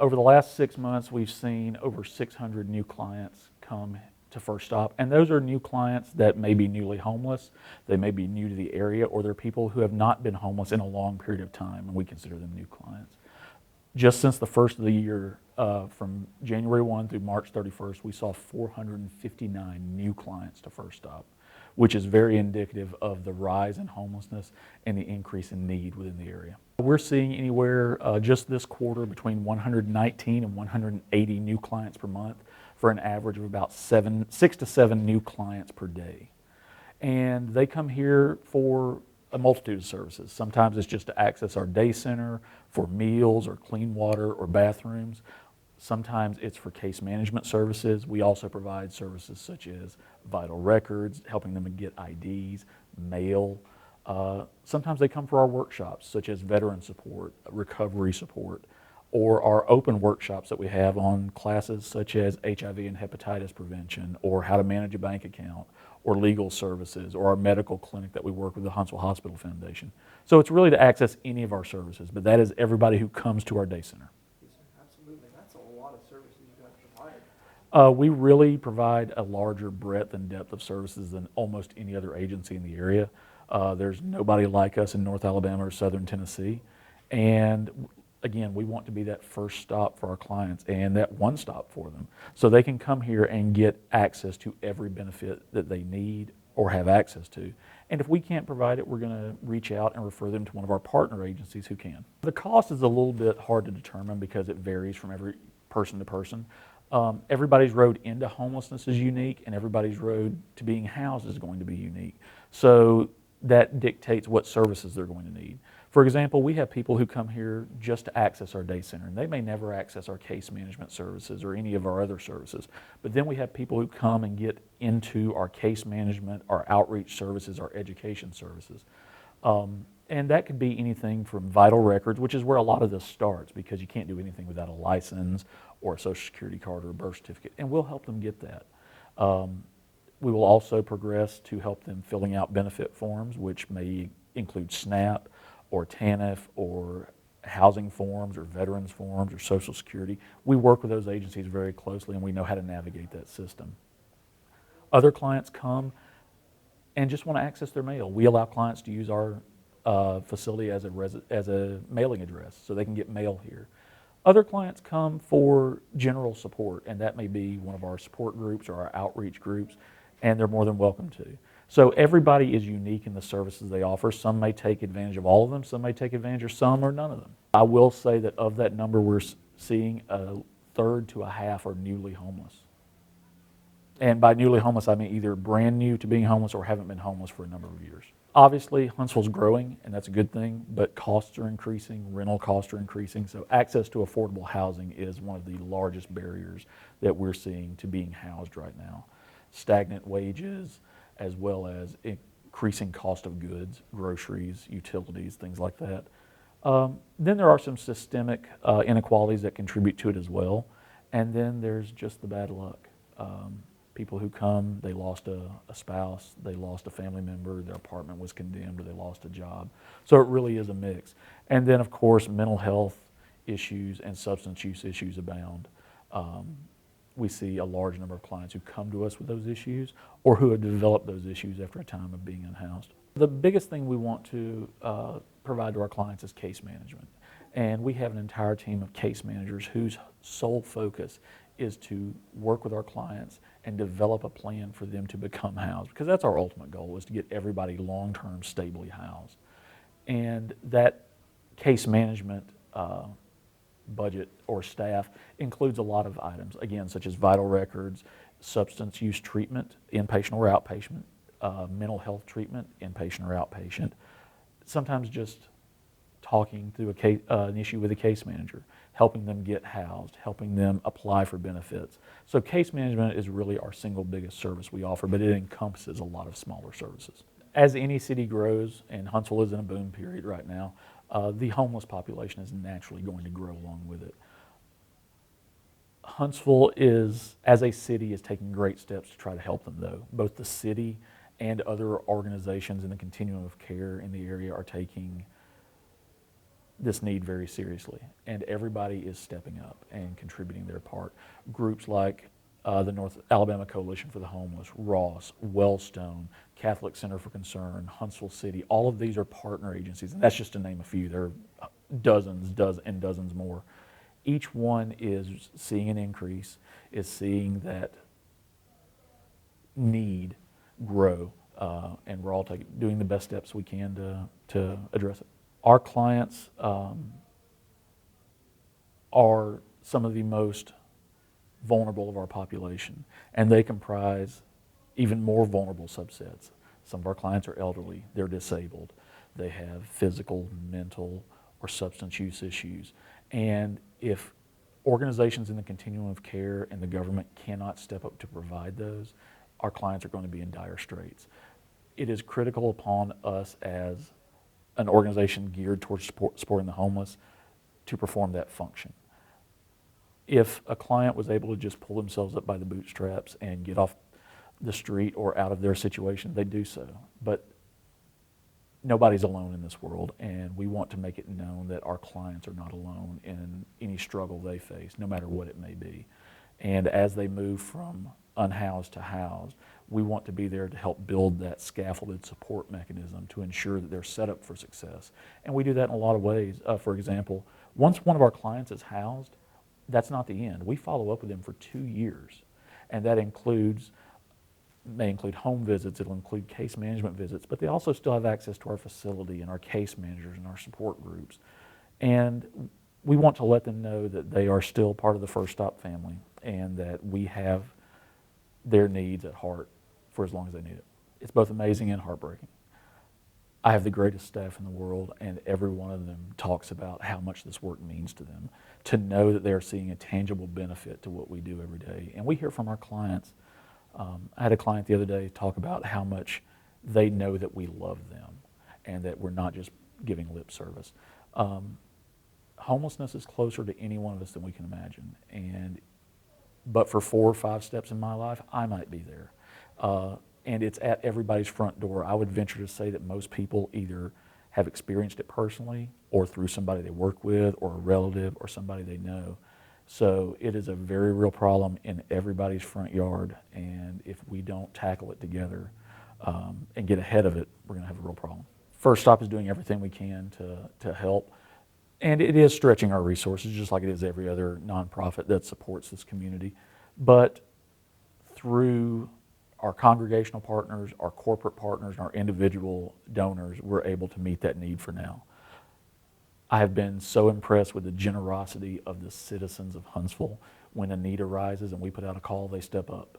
Over the last 6 months, we've seen over 600 new clients come to First Stop, and those are new clients that may be newly homeless, they may be new to the area, or they're people who have not been homeless in a long period of time, and we consider them new clients. Just since the first of the year, from January 1 through March 31st, we saw 459 new clients to First Stop, which is very indicative of the rise in homelessness and the increase in need within the area. We're seeing anywhere just this quarter between 119 and 180 new clients per month for an average of about 6 to 7 new clients per day. And they come here for a multitude of services. Sometimes it's just to access our day center for meals or clean water or bathrooms. Sometimes it's for case management services. We also provide services such as vital records, helping them to get IDs, mail. Sometimes they come for our workshops, such as veteran support, recovery support, or our open workshops that we have on classes such as HIV and hepatitis prevention, or how to manage a bank account, or legal services, or our medical clinic that we work with the Huntsville Hospital Foundation. So it's really to access any of our services, but that is everybody who comes to our day center. Absolutely. That's a lot of services you guys provide. We really provide a larger breadth and depth of services than almost any other agency in the area. There's nobody like us in North Alabama or Southern Tennessee. And again, we want to be that first stop for our clients and that one stop for them, so they can come here and get access to every benefit that they need or have access to. And if we can't provide it, we're going to reach out and refer them to one of our partner agencies who can. The cost is a little bit hard to determine because it varies from every person to person. Everybody's road into homelessness is unique, and everybody's road to being housed is going to be unique. So that dictates what services they're going to need. For example, we have people who come here just to access our day center, and they may never access our case management services or any of our other services. But then we have people who come and get into our case management, our outreach services, our education services. And that could be anything from vital records, which is where a lot of this starts, because you can't do anything without a license or a social security card or a birth certificate, and we'll help them get that. We will also progress to help them filling out benefit forms, which may include SNAP or TANF or housing forms or veterans forms or Social Security. We work with those agencies very closely, and we know how to navigate that system. Other clients come and just want to access their mail. We allow clients to use our facility as a mailing address, so they can get mail here. Other clients come for general support, and that may be one of our support groups or our outreach groups, and they're more than welcome to. So everybody is unique in the services they offer. Some may take advantage of all of them, some may take advantage of some or none of them. I will say that of that number, we're seeing a third to a half are newly homeless. And by newly homeless, I mean either brand new to being homeless or haven't been homeless for a number of years. Obviously, Huntsville's growing, and that's a good thing, but costs are increasing, rental costs are increasing, so access to affordable housing is one of the largest barriers that we're seeing to being housed right now. Stagnant wages, as well as increasing cost of goods, groceries, utilities, things like that. Then there are some systemic inequalities that contribute to it as well. And then there's just the bad luck. People who come, they lost a spouse, they lost a family member, their apartment was condemned, or they lost a job. So it really is a mix. And then, of course, mental health issues and substance use issues abound. We see a large number of clients who come to us with those issues or who have developed those issues after a time of being unhoused. The biggest thing we want to provide to our clients is case management. And we have an entire team of case managers whose sole focus is to work with our clients and develop a plan for them to become housed, because that's our ultimate goal, is to get everybody long-term stably housed. And that case management budget or staff includes a lot of items, again, such as vital records, substance use treatment, inpatient or outpatient, mental health treatment, inpatient or outpatient, sometimes just talking through an issue with a case manager, helping them get housed, helping them apply for benefits. So case management is really our single biggest service we offer, but it encompasses a lot of smaller services. As any city grows, and Huntsville is in a boom period right now, the homeless population is naturally going to grow along with it. Huntsville is, as a city, is taking great steps to try to help them, though. Both the city and other organizations in the continuum of care in the area are taking this need very seriously, and everybody is stepping up and contributing their part. Groups like the North Alabama Coalition for the Homeless, Ross, Wellstone, Catholic Center for Concern, Huntsville City, all of these are partner agencies, and that's just to name a few. There are dozens more. Each one is seeing an increase, is seeing that need grow, and we're all doing the best steps we can to address it. Our clients are some of the most vulnerable of our population, and they comprise even more vulnerable subsets. Some of our clients are elderly, they're disabled, they have physical, mental, or substance use issues. And if organizations in the continuum of care and the government cannot step up to provide those, our clients are going to be in dire straits. It is critical upon us as an organization geared towards supporting the homeless to perform that function. If a client was able to just pull themselves up by the bootstraps and get off the street or out of their situation, they do so. But nobody's alone in this world, and we want to make it known that our clients are not alone in any struggle they face, no matter what it may be. And as they move from unhoused to housed, we want to be there to help build that scaffolded support mechanism to ensure that they're set up for success. And we do that in a lot of ways. For example, once one of our clients is housed, that's not the end. We follow up with them for 2 years, and that may include home visits, it'll include case management visits, but they also still have access to our facility and our case managers and our support groups. And we want to let them know that they are still part of the First Stop family and that we have their needs at heart for as long as they need it. It's both amazing and heartbreaking. I have the greatest staff in the world, and every one of them talks about how much this work means to them, to know that they're seeing a tangible benefit to what we do every day. And we hear from our clients. I had a client the other day talk about how much they know that we love them and that we're not just giving lip service. Homelessness is closer to any one of us than we can imagine. But for 4 or 5 steps in my life, I might be there. And it's at everybody's front door. I would venture to say that most people either have experienced it personally or through somebody they work with or a relative or somebody they know. So it is a very real problem in everybody's front yard, and if we don't tackle it together and get ahead of it, we're going to have a real problem. First Stop is doing everything we can to help, and it is stretching our resources just like it is every other nonprofit that supports this community. But through our congregational partners, our corporate partners, and our individual donors, we're able to meet that need for now. I have been so impressed with the generosity of the citizens of Huntsville. When a need arises and we put out a call, they step up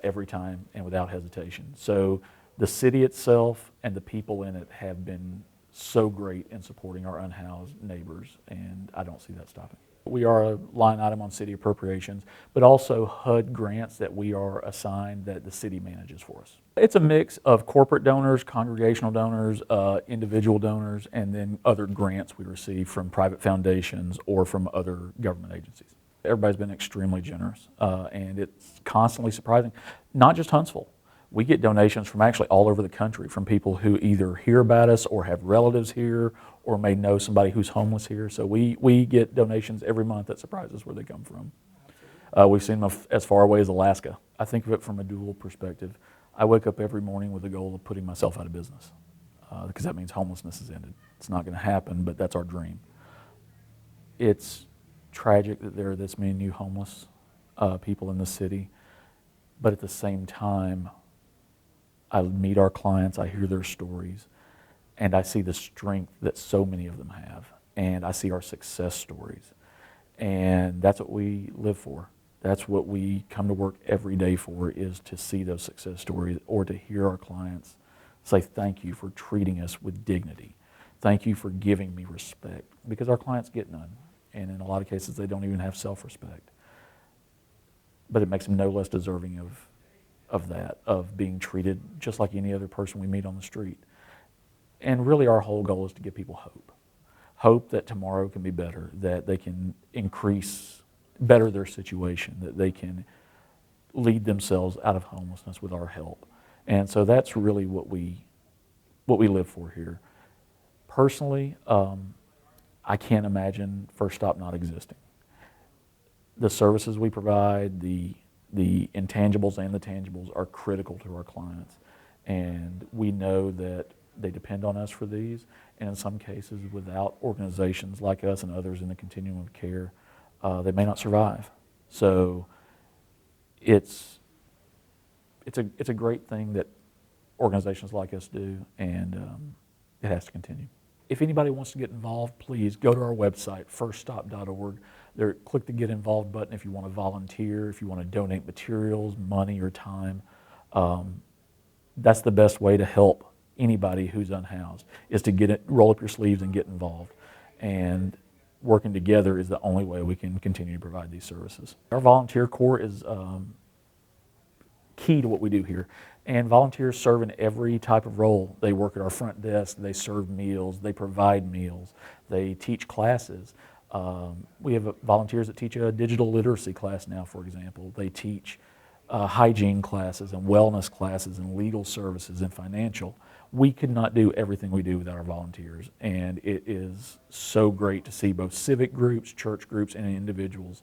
every time and without hesitation. So the city itself and the people in it have been so great in supporting our unhoused neighbors, and I don't see that stopping. We are a line item on city appropriations, but also HUD grants that we are assigned that the city manages for us. It's a mix of corporate donors, congregational donors, individual donors, and then other grants we receive from private foundations or from other government agencies. Everybody's been extremely generous, and it's constantly surprising. Not just Huntsville. We get donations from actually all over the country, from people who either hear about us or have relatives here or may know somebody who's homeless here. So we get donations every month that surprise us where they come from. We've seen them as far away as Alaska. I think of it from a dual perspective. I wake up every morning with the goal of putting myself out of business because that means homelessness is ended. It's not going to happen, but that's our dream. It's tragic that there are this many new homeless people in the city, but at the same time, I meet our clients, I hear their stories, and I see the strength that so many of them have, and I see our success stories, and that's what we live for. That's what we come to work every day for, is to see those success stories or to hear our clients say thank you for treating us with dignity. Thank you for giving me respect, because our clients get none, and in a lot of cases they don't even have self-respect. But it makes them no less deserving of that, of being treated just like any other person we meet on the street. And really our whole goal is to give people hope. Hope that tomorrow can be better, that they can better their situation, that they can lead themselves out of homelessness with our help. And so that's really what we live for here. Personally, I can't imagine First Stop not existing. The services we provide, the intangibles and the tangibles are critical to our clients. And we know that they depend on us for these. And in some cases, without organizations like us and others in the continuum of care, they may not survive. So it's a great thing that organizations like us do, and it has to continue. If anybody wants to get involved, please go to our website, firststop.org. There, click the Get Involved button if you want to volunteer, if you want to donate materials, money, or time. That's the best way to help anybody who's unhoused, is to roll up your sleeves and get involved. And working together is the only way we can continue to provide these services. Our volunteer corps is key to what we do here. And volunteers serve in every type of role. They work at our front desk, they serve meals, they provide meals, they teach classes. We have volunteers that teach a digital literacy class now, for example. They teach hygiene classes and wellness classes and legal services and financial. We could not do everything we do without our volunteers, and it is so great to see both civic groups, church groups, and individuals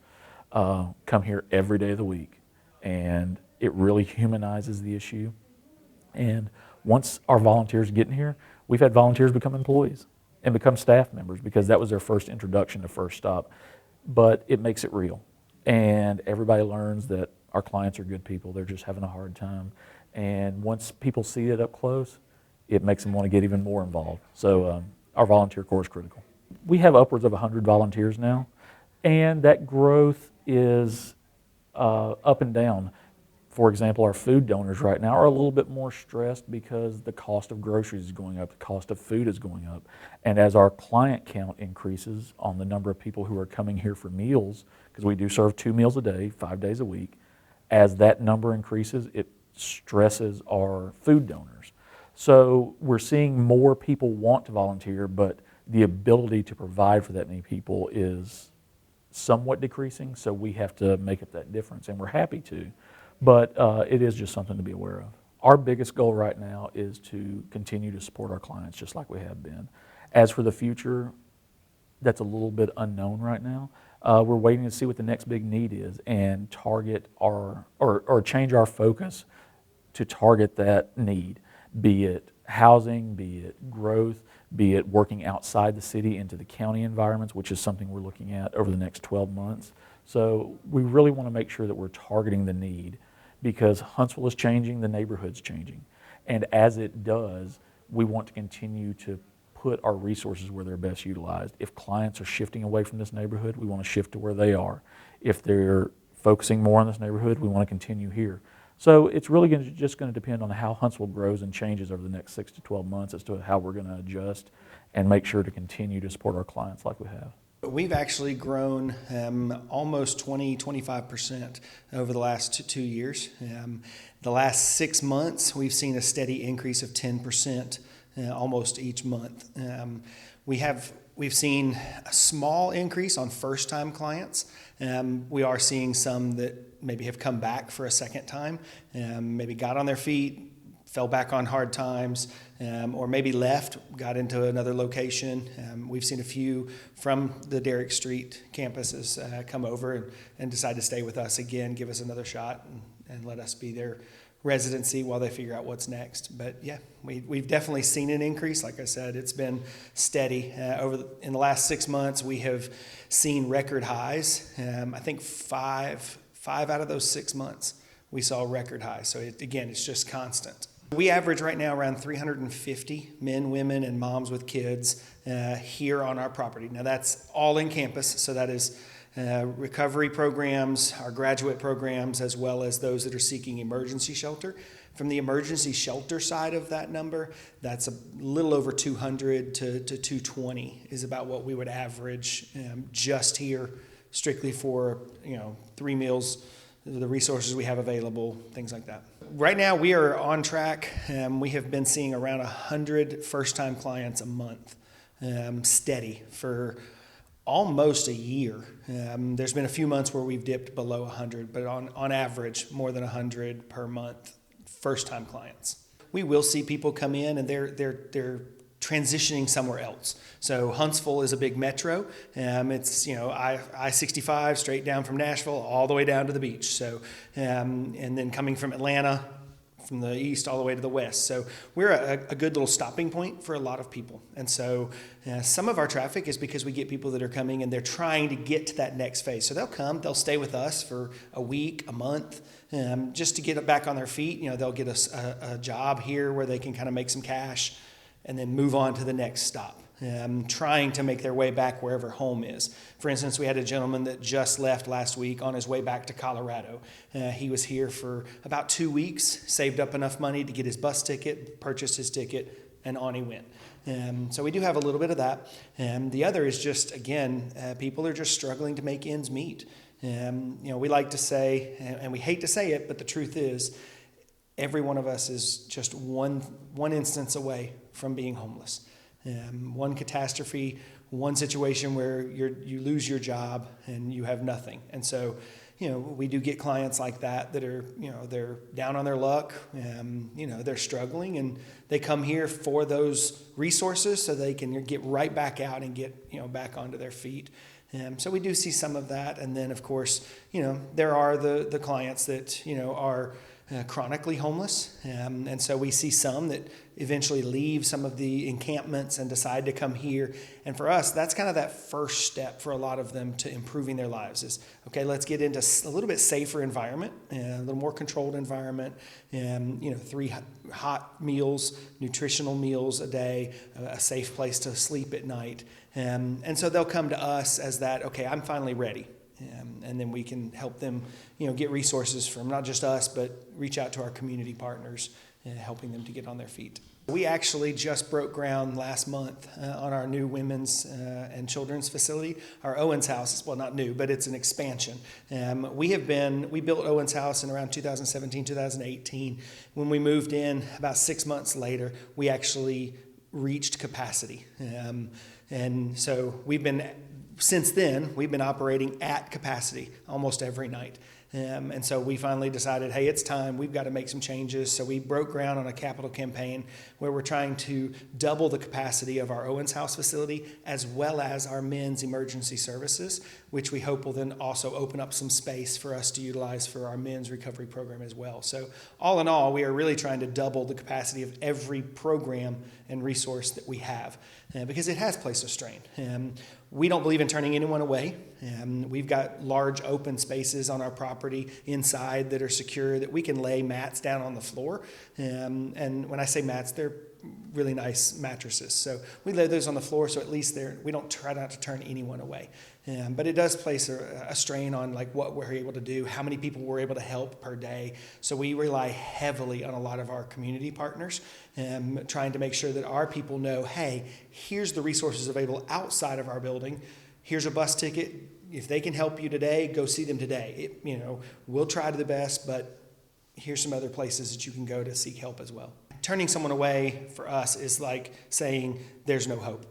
come here every day of the week. And it really humanizes the issue. And once our volunteers get in here, we've had volunteers become employees and become staff members because that was their first introduction to First Stop. But it makes it real. And everybody learns that our clients are good people. They're just having a hard time. And once people see it up close, it makes them want to get even more involved. So our volunteer corps is critical. We have upwards of 100 volunteers now, and that growth is up and down. For example, our food donors right now are a little bit more stressed because the cost of groceries is going up, the cost of food is going up. And as our client count increases on the number of people who are coming here for meals, because we do serve 2 meals a day, 5 days a week, as that number increases, it stresses our food donors. So we're seeing more people want to volunteer, but the ability to provide for that many people is somewhat decreasing, so we have to make up that difference, and we're happy to. But it is just something to be aware of. Our biggest goal right now is to continue to support our clients just like we have been. As for the future, that's a little bit unknown right now. We're waiting to see what the next big need is and target or change our focus to target that need, be it housing, be it growth, be it working outside the city into the county environments, which is something we're looking at over the next 12 months. So we really want to make sure that we're targeting the need, because Huntsville is changing, the neighborhood's changing. And as it does, we want to continue to put our resources where they're best utilized. If clients are shifting away from this neighborhood, we want to shift to where they are. If they're focusing more on this neighborhood, we want to continue here. So it's really just going to depend on how Huntsville grows and changes over the next 6 to 12 months as to how we're going to adjust and make sure to continue to support our clients like we have. We've actually grown almost 25% over the last 2 years. The last 6 months, we've seen a steady increase of 10% almost each month. We've seen a small increase on first-time clients. We are seeing some that maybe have come back for a second time, maybe got on their feet, fell back on hard times, or maybe left, got into another location. We've seen a few from the Derrick Street campuses come over and decide to stay with us again, give us another shot, and let us be their residency while they figure out what's next. But yeah, we've definitely seen an increase. Like I said, it's been steady. In the last 6 months, we have seen record highs. I think five out of those 6 months, we saw record highs. So again, it's just constant. We average right now around 350 men, women, and moms with kids here on our property. Now that's all in campus, so that is recovery programs, our graduate programs, as well as those that are seeking emergency shelter. From the emergency shelter side of that number, that's a little over 200 to 220 is about what we would average just here, strictly for 3 meals, the resources we have available, things like that. Right now, we are on track. We have been seeing around 100 first-time clients a month, steady for almost a year. There's been a few months where we've dipped below 100, but on average, more than 100 per month, first-time clients. We will see people come in and they're transitioning somewhere else. So Huntsville is a big metro. It's I-65 straight down from Nashville all the way down to the beach. So and then coming from Atlanta, from the east all the way to the west. So we're a good little stopping point for a lot of people. And so some of our traffic is because we get people that are coming and they're trying to get to that next phase. So they'll come, they'll stay with us for a week, a month, just to get back on their feet. They'll get a job here where they can kind of make some cash and then move on to the next stop. Trying to make their way back wherever home is. For instance, we had a gentleman that just left last week on his way back to Colorado. He was here for about 2 weeks, saved up enough money to get his bus ticket, purchased his ticket, and on he went. So we do have a little bit of that. The other is just, again, people are just struggling to make ends meet. We like to say, and we hate to say it, but the truth is, every one of us is just one instance away from being homeless. One catastrophe, one situation where you lose your job and you have nothing. And so, we do get clients like that are, they're down on their luck, they're struggling, and they come here for those resources so they can get right back out and get, back onto their feet. So we do see some of that. And then, of course, there are the clients that, are chronically homeless. And so we see some that eventually leave some of the encampments and decide to come here. And for us, that's kind of that first step for a lot of them to improving their lives is, okay, let's get into a little bit safer environment, a little more controlled environment, 3 hot meals, nutritional meals a day, a safe place to sleep at night. And so they'll come to us as that, okay, I'm finally ready. And then we can help them, get resources from not just us, but reach out to our community partners, helping them to get on their feet. We actually just broke ground last month on our new women's and children's facility. Our Owens House, well, not new, but it's an expansion. We built Owens House in around 2017, 2018. When we moved in, about 6 months later, we actually reached capacity. And so since then, we've been operating at capacity almost every night. And so we finally decided, hey, it's time. We've got to make some changes. So we broke ground on a capital campaign where we're trying to double the capacity of our Owens House facility as well as our men's emergency services, which we hope will then also open up some space for us to utilize for our men's recovery program as well. So all in all, we are really trying to double the capacity of every program and resource that we have because it has placed a strain. We don't believe in turning anyone away. We've got large open spaces on our property inside that are secure that we can lay mats down on the floor. And when I say mats, they're really nice mattresses. So we lay those on the floor so at least we don't try not to turn anyone away. But it does place a strain on like what we're able to do, how many people we're able to help per day. So we rely heavily on a lot of our community partners, trying to make sure that our people know, hey, here's the resources available outside of our building. Here's a bus ticket. If they can help you today, go see them today. We'll try to the best, but here's some other places that you can go to seek help as well. Turning someone away for us is like saying there's no hope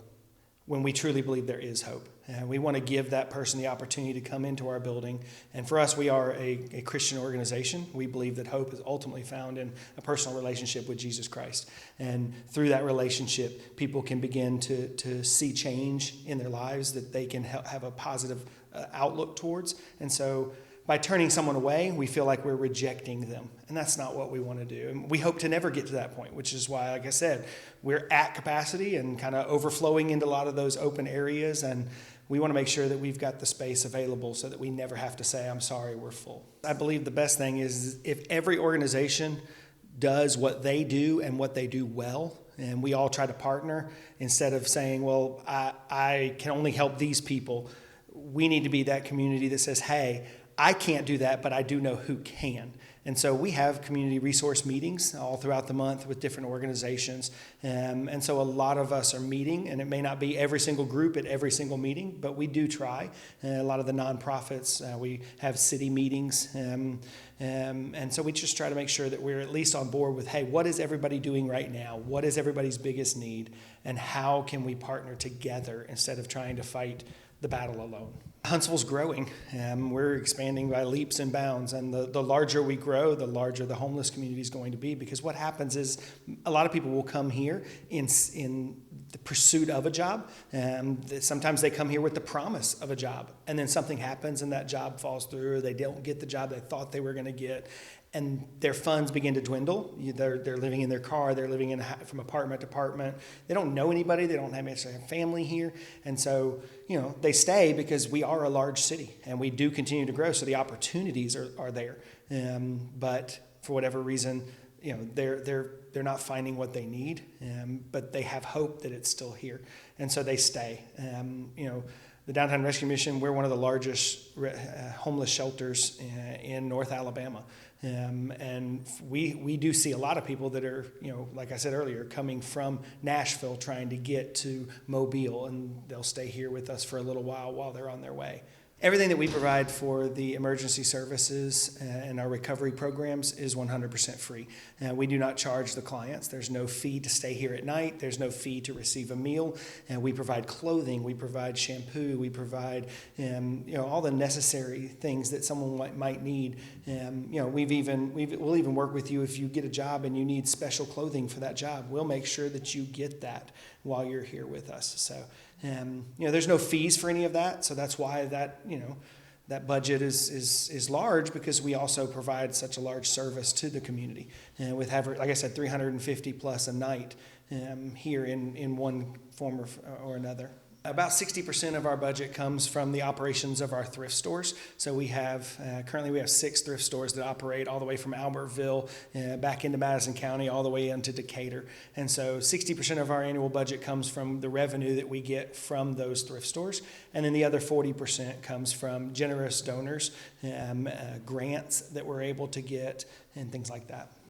when we truly believe there is hope. We want to give that person the opportunity to come into our building. And for us, we are a Christian organization. We believe that hope is ultimately found in a personal relationship with Jesus Christ. And through that relationship, people can begin to see change in their lives that they can have a positive outlook towards. And so by turning someone away, we feel like we're rejecting them. And that's not what we want to do. And we hope to never get to that point, which is why, like I said, we're at capacity and kind of overflowing into a lot of those open areas. And we want to make sure that we've got the space available so that we never have to say, I'm sorry, we're full. I believe the best thing is if every organization does what they do and what they do well, and we all try to partner instead of saying, well, I can only help these people. We need to be that community that says, hey, I can't do that, but I do know who can. And so we have community resource meetings all throughout the month with different organizations. And so a lot of us are meeting, and it may not be every single group at every single meeting, but we do try. A lot of the nonprofits, we have city meetings. And so we just try to make sure that we're at least on board with, hey, what is everybody doing right now? What is everybody's biggest need? And how can we partner together instead of trying to fight the battle alone? Huntsville's growing. We're expanding by leaps and bounds. And the larger we grow, the larger the homeless community is going to be. Because what happens is a lot of people will come here in the pursuit of a job. Sometimes they come here with the promise of a job, and then something happens and that job falls through, or they don't get the job they thought they were going to get, and their funds begin to dwindle. They're living in their car, they're living from apartment to apartment. They don't know anybody, they don't have family here, and so they stay because we are a large city and we do continue to grow, so the opportunities are there. But for whatever reason, they're not finding what they need, but they have hope that it's still here, and so they stay. The Downtown Rescue Mission, we're one of the largest homeless shelters in North Alabama, and we do see a lot of people that are, like I said earlier, coming from Nashville trying to get to Mobile, and they'll stay here with us for a little while they're on their way. Everything that we provide for the emergency services and our recovery programs is 100% free. We do not charge the clients. There's no fee to stay here at night. There's no fee to receive a meal. We provide clothing. We provide shampoo. We provide all the necessary things that someone might need. We'll even work with you if you get a job and you need special clothing for that job. We'll make sure that you get that while you're here with us. So. There's no fees for any of that, so that's why that budget is large, because we also provide such a large service to the community, and with like I said, 350 plus a night here in one form or another. About 60% of our budget comes from the operations of our thrift stores. So we have currently we have 6 thrift stores that operate all the way from Albertville back into Madison County, all the way into Decatur. And so 60% of our annual budget comes from the revenue that we get from those thrift stores, and then the other 40% comes from generous donors, grants that we're able to get, and things like that.